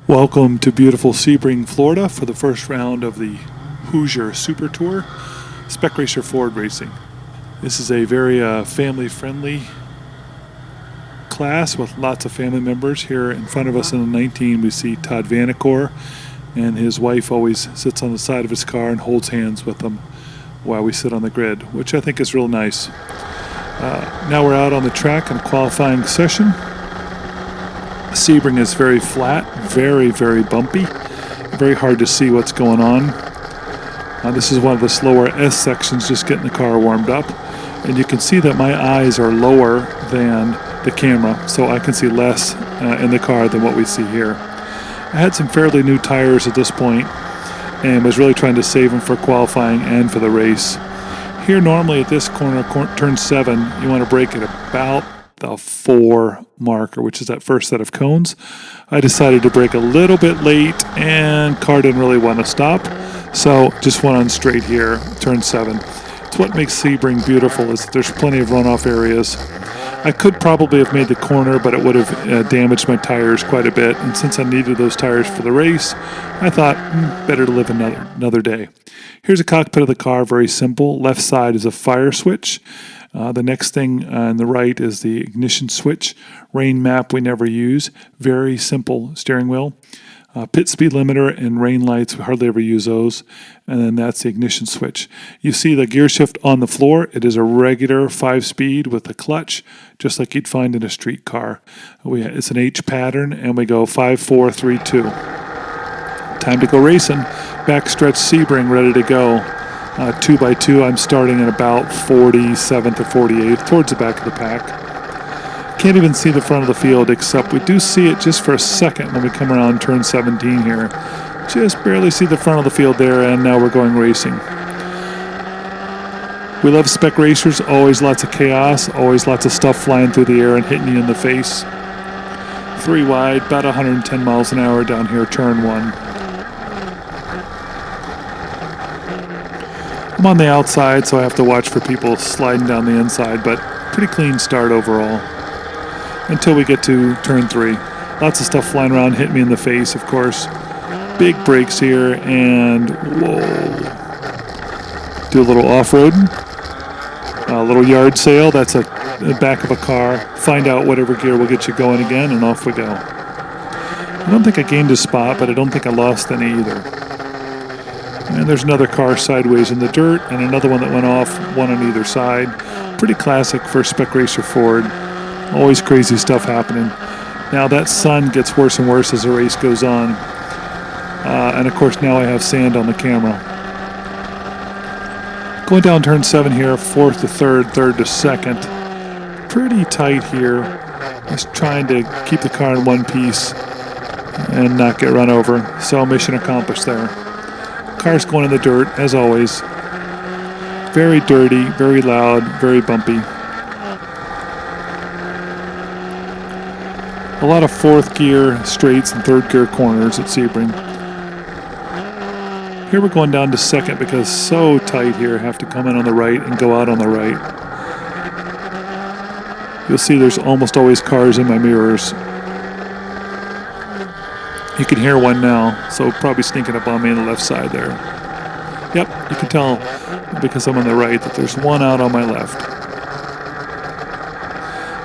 Welcome to beautiful Sebring, Florida for the first round of the Hoosier Super Tour Spec Racer Ford Racing. This is a very family-friendly class with lots of family members. Here in front of us in the 19 we see Todd Vanacore, and his wife always sits on the side of his car and holds hands with him while we sit on the grid, which I think is real nice. Now we're out on the track in a qualifying session. Sebring is very flat, very bumpy, very hard to see what's going on. This is one of the slower S sections, just getting the car warmed up. And you can see that my eyes are lower than the camera, so I can see less in the car than what we see here. I had some fairly new tires at this point and was really trying to save them for qualifying and for the race. Here normally at this corner, turn 7, you want to brake at about the 4 marker, which is that first set of cones. I decided to brake a little bit late and car didn't really want to stop, so just went on straight here, turn 7. It's what makes Sebring beautiful is that there's plenty of runoff areas. I could probably have made the corner, but it would have damaged my tires quite a bit, and since I needed those tires for the race, I thought better to live another day. Here's a cockpit of the car, very simple. Left side is a fire switch. The next thing on the right is the ignition switch. Rain map we never use. Very simple steering wheel. Pit speed limiter and rain lights, we hardly ever use those. And then that's the ignition switch. You see the gear shift on the floor. It is a regular 5-speed with a clutch, just like you'd find in a street car. It's an H pattern, and we go 5, 4, 3, 2. Time to go racing. Backstretch Sebring ready to go. 2x2, I'm starting at about 47th or 48th, towards the back of the pack. Can't even see the front of the field, except we do see it just for a second when we come around turn 17 here. Just barely see the front of the field there, and now we're going racing. We love spec racers, always lots of chaos, always lots of stuff flying through the air and hitting you in the face. 3 wide, about 110 miles an hour down here, turn 1. I'm on the outside, so I have to watch for people sliding down the inside, but pretty clean start overall. Until we get to turn 3. Lots of stuff flying around, hitting me in the face, of course. Big brakes here, and whoa. Do a little off-roading. A little yard sale, that's the back of a car. Find out whatever gear will get you going again, and off we go. I don't think I gained a spot, but I don't think I lost any either. And there's another car sideways in the dirt, and another one that went off, one on either side. Pretty classic for Spec Racer Ford. Always crazy stuff happening. Now that sun gets worse and worse as the race goes on. And of course now I have sand on the camera. Going down turn 7 here, 4th to 3rd, 3rd to 2nd. Pretty tight here. Just trying to keep the car in one piece and not get run over. So mission accomplished there. Car's going in the dirt, as always. Very dirty, very loud, very bumpy. A lot of 4th gear straights and 3rd gear corners at Sebring. Here we're going down to 2nd because it's so tight here. Have to come in on the right and go out on the right. You'll see there's almost always cars in my mirrors. You can hear one now, so probably sneaking up on me on the left side there. Yep, you can tell because I'm on the right that there's one out on my left.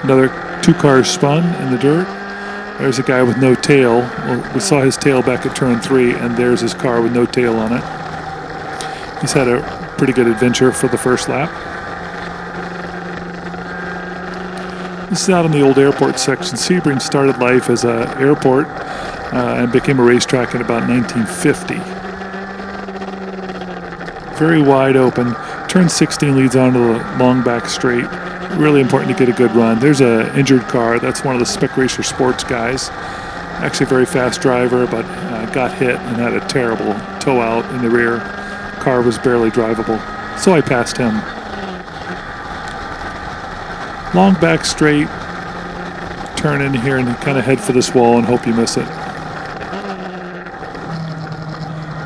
Another 2 cars spun in the dirt. There's a guy with no tail. Well, we saw his tail back at turn 3, and there's his car with no tail on it. He's had a pretty good adventure for the first lap. This is out on the old airport section. Sebring started life as an airport and became a racetrack in about 1950. Very wide open. Turn 16 leads onto the long back straight. Really important to get a good run. There's an injured car. That's one of the Spec Racer Sports guys. Actually a very fast driver, but got hit and had a terrible tow out in the rear. Car was barely drivable. So I passed him. Long back straight. Turn in here and kind of head for this wall and hope you miss it.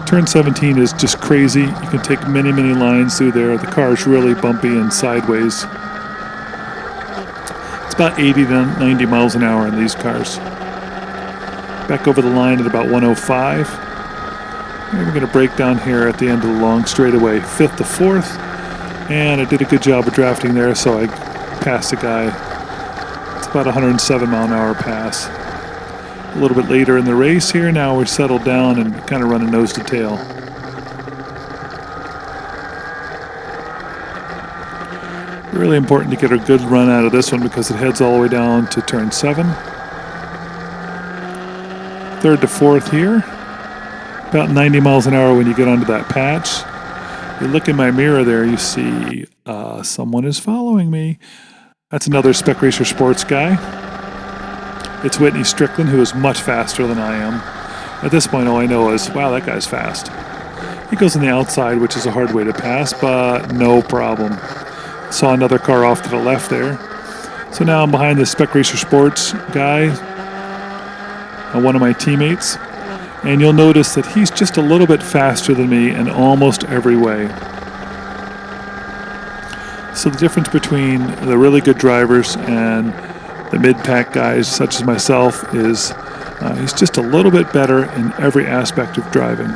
Turn 17 is just crazy. You can take many lines through there. The car is really bumpy and sideways. It's about 80 to 90 miles an hour in these cars. Back over the line at about 105. And we're going to break down here at the end of the long straightaway, 5th to 4th. And I did a good job of drafting there, so I passed the guy. It's about 107 mile an hour pass. A little bit later in the race here, now we're settled down and kind of running nose to tail. Really important to get a good run out of this one because it heads all the way down to turn 7. 3rd to 4th here. About 90 miles an hour when you get onto that patch. You look in my mirror there, you see someone is following me. That's another Spec Racer Sports guy. It's Whitney Strickland, who is much faster than I am. At this point, all I know is, wow, that guy's fast. He goes on the outside, which is a hard way to pass, but no problem. Saw another car off to the left there. So now I'm behind the Spec Racer Sports guy, one of my teammates. And you'll notice that he's just a little bit faster than me in almost every way. So the difference between the really good drivers and the mid-pack guys such as myself is he's just a little bit better in every aspect of driving.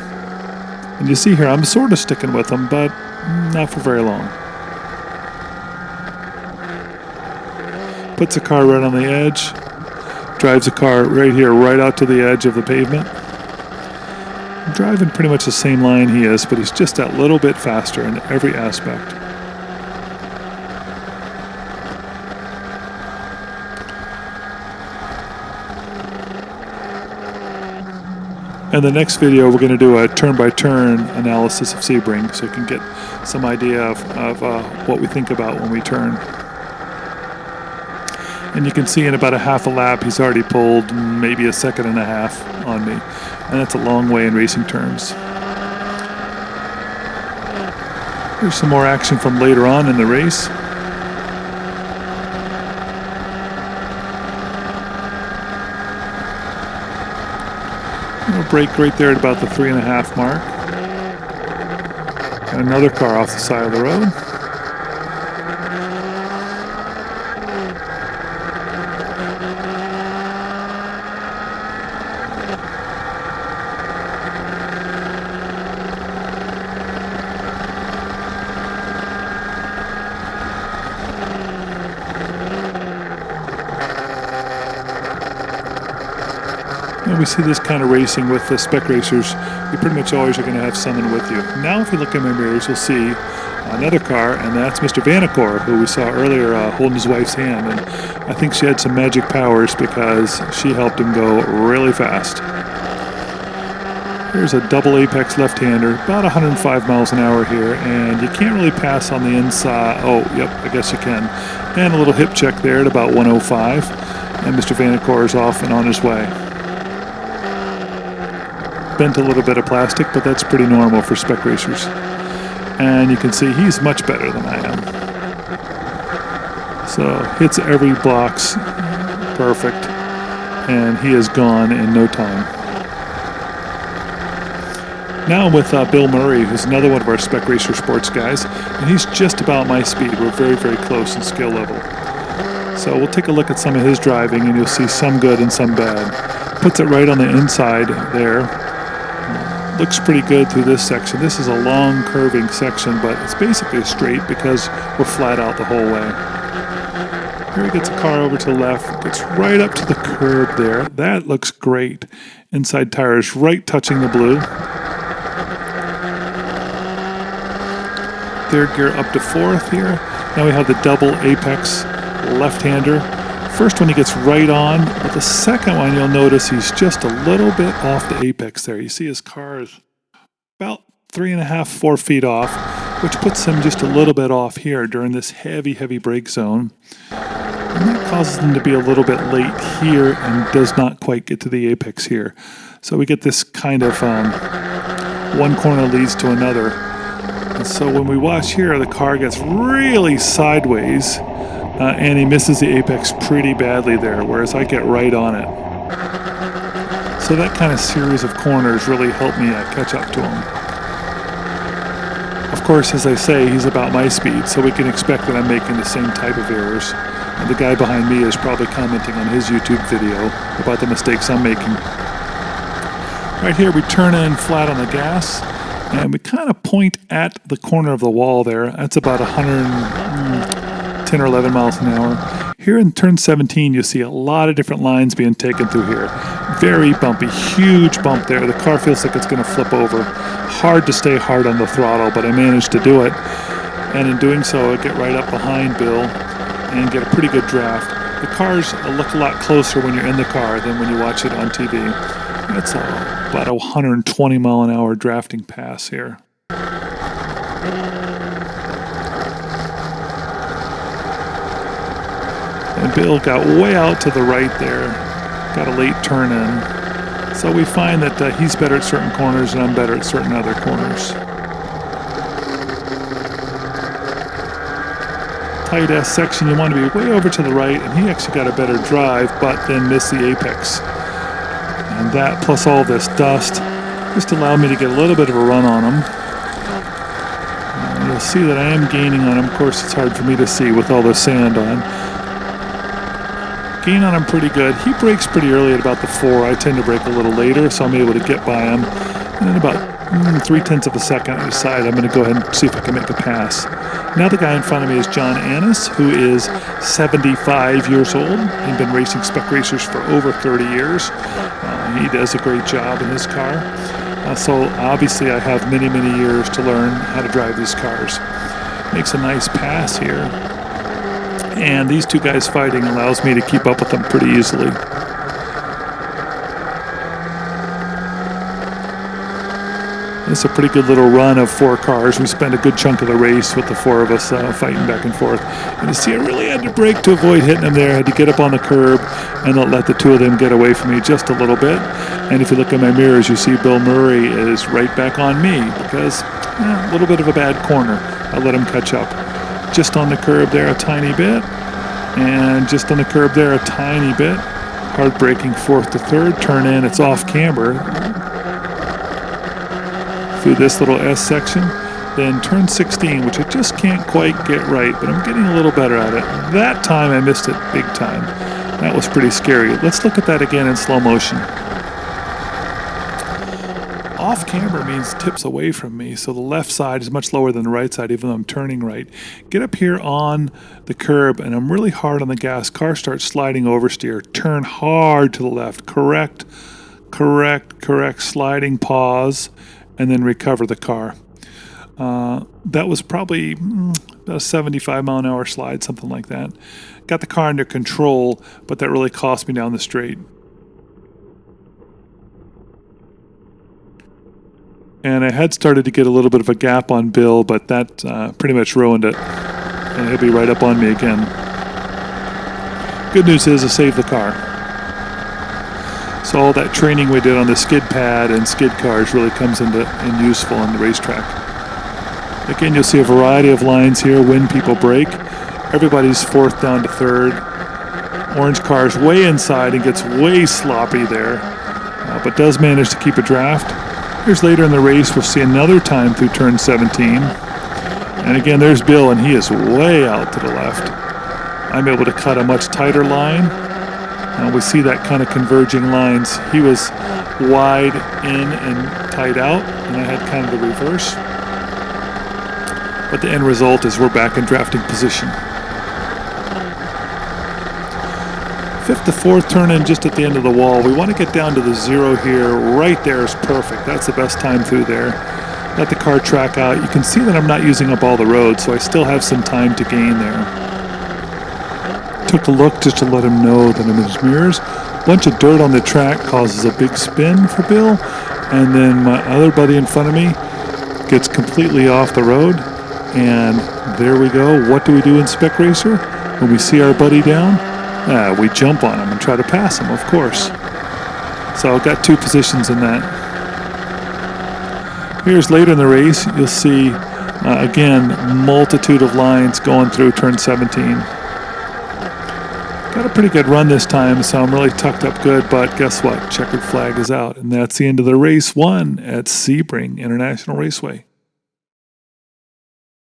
And you see here, I'm sort of sticking with him, but not for very long. Puts the car right on the edge, drives the car right here, right out to the edge of the pavement. I'm driving pretty much the same line he is, but he's just that little bit faster in every aspect. In the next video, we're going to do a turn-by-turn analysis of Sebring, so you can get some idea of what we think about when we turn. And you can see in about a half a lap, he's already pulled maybe a second and a half on me. And that's a long way in racing terms. Here's some more action from later on in the race. We'll break right there at about the 3.5 mark. And another car off the side of the road. And we see this kind of racing with the Spec Racers. You pretty much always are going to have someone with you. Now if you look in my mirrors, you'll see another car, and that's Mr. Vanacore, who we saw earlier holding his wife's hand. And I think she had some magic powers because she helped him go really fast. Here's a double apex left-hander, about 105 miles an hour here, and you can't really pass on the inside. Oh, yep, I guess you can. And a little hip check there at about 105, and Mr. Vanacore is off and on his way. Bent a little bit of plastic, but that's pretty normal for Spec Racers. And you can see he's much better than I am. So hits every box perfect, and he is gone in no time. Now I'm with Bill Murray, who's another one of our Spec Racer Sports guys, and he's just about my speed. We're very, very close in skill level. So we'll take a look at some of his driving, and you'll see some good and some bad. Puts it right on the inside there. Looks pretty good through this section. This is a long curving section, but it's basically straight because we're flat out the whole way. Here he gets a car over to the left, gets right up to the curb there. That looks great. Inside tires right touching the blue. Third gear up to 4th here. Now we have the double apex left-hander. First one he gets right on, but the second one you'll notice he's just a little bit off the apex there. You see his car is about 3.5, 4 feet off, which puts him just a little bit off here during this heavy, heavy brake zone. And that causes him to be a little bit late here and does not quite get to the apex here. So we get this kind of one corner leads to another. And so when we watch here, the car gets really sideways. And he misses the apex pretty badly there, whereas I get right on it. So that kind of series of corners really helped me catch up to him. Of course, as I say, he's about my speed, so we can expect that I'm making the same type of errors. And the guy behind me is probably commenting on his YouTube video about the mistakes I'm making. Right here, we turn in flat on the gas, and we kind of point at the corner of the wall there. That's about 110 or 11 miles an hour. Here in turn 17, you see a lot of different lines being taken through here. Very bumpy, huge bump there. The car feels like it's going to flip over. Hard to stay hard on the throttle, but I managed to do it. And in doing so, I get right up behind Bill and get a pretty good draft. The cars look a lot closer when you're in the car than when you watch it on TV. It's about a 120 mile an hour drafting pass here. And Bill got way out to the right there, got a late turn in. So we find that he's better at certain corners and I'm better at certain other corners. Tight S section, you want to be way over to the right, and he actually got a better drive, but then missed the apex. And that, plus all this dust, just allowed me to get a little bit of a run on him. You'll see that I am gaining on him. Of course, it's hard for me to see with all the sand on. Gain on him pretty good. He brakes pretty early at about the 4. I tend to brake a little later, so I'm able to get by him. And then about 0.3 of a second, I decide I'm going to go ahead and see if I can make a pass. Now the guy in front of me is John Annis, who is 75 years old. He's been racing spec racers for over 30 years. He does a great job in his car. So obviously I have many, many years to learn how to drive these cars. Makes a nice pass here. And these two guys fighting allows me to keep up with them pretty easily. It's a pretty good little run of 4 cars. We spent a good chunk of the race with the 4 of us fighting back and forth. And you see, I really had to brake to avoid hitting them there. I had to get up on the curb and not let the 2 of them get away from me just a little bit. And if you look in my mirrors, you see Bill Murray is right back on me because a little bit of a bad corner. I let him catch up. Just on the curb there a tiny bit. And just on the curb there a tiny bit. Hard braking 4th to 3rd. Turn in, it's off camber. Through this little S section, then turn 16, which I just can't quite get right, but I'm getting a little better at it. That time I missed it big time. That was pretty scary. Let's look at that again in slow motion. Off camber means tips away from me, so the left side is much lower than the right side, even though I'm turning right. Get up here on the curb, and I'm really hard on the gas. Car starts sliding oversteer. Turn hard to the left. Correct, sliding pause, and then recover the car. That was probably about a 75 mile an hour slide, something like that. Got the car under control, but that really cost me down the straight. And I had started to get a little bit of a gap on Bill, but that pretty much ruined it. And he'll be right up on me again. Good news is I saved the car. So all that training we did on the skid pad and skid cars really comes in useful on the racetrack. Again, you'll see a variety of lines here when people brake. Everybody's 4th down to 3rd. Orange car's way inside and gets way sloppy there, but does manage to keep a draft. Here's later in the race, we'll see another time through turn 17. And again, there's Bill, and he is way out to the left. I'm able to cut a much tighter line. We see that kind of converging lines. He was wide in and tight out, and I had kind of the reverse. But the end result is we're back in drafting position. 5th to 4th turn in just at the end of the wall. We want to get down to the 0 here. Right there is perfect. That's the best time through there. Let the car track out. You can see that I'm not using up all the road, so I still have some time to gain there. Took a look just to let him know that I'm in his mirrors. Bunch of dirt on the track causes a big spin for Bill, and then my other buddy in front of me gets completely off the road, and there we go. What do we do in Spec Racer? When we see our buddy down, we jump on him and try to pass him, of course. So I've got 2 positions in that. Here's later in the race, you'll see, again, multitude of lines going through turn 17. Got a pretty good run this time, so I'm really tucked up good, but guess what? Checkered flag is out, and that's the end of the race 1 at Sebring International Raceway.